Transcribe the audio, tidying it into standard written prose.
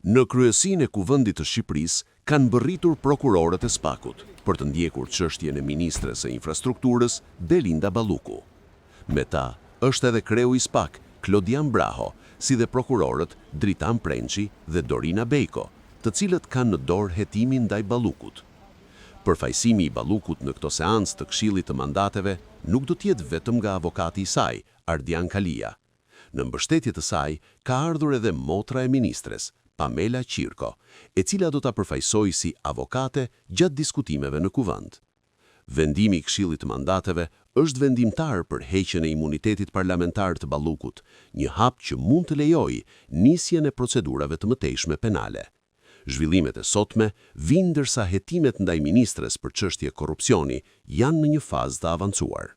Në kryesinë e Kuvendit të Shqipërisë kanë bërritur prokurorët e SPAK-ut për të ndjekur çështjen e ministres së infrastrukturës Belinda Balluku. Me ta është edhe kreu i SPAK, Klodian Braho, si dhe prokurorët Dritan Prençi dhe Dorina Bejko, të cilët kanë në dorë hetimin ndaj Ballukut. Përfaqësimi i Ballukut në këto seancë të Këshillit të Mandateve nuk do të jetë vetëm nga avokati i saj, Ardian Kalia. Në mbështetje të saj ka ardhur edhe motra e ministres, Pamela Qirko, e cila do ta përfaqësojë si avokate gjatë diskutimeve në Kuvend. Vendimi i Këshillit të Mandateve është vendimtar për heqjen e imunitetit parlamentar të Ballukut, një hap që mund të lejojë nisjen e procedurave të mëtejshme penale. Zhvillimet e sotme vijnë ndërsa hetimet ndaj ministres për çështje korrupsioni janë në një fazë të avancuar.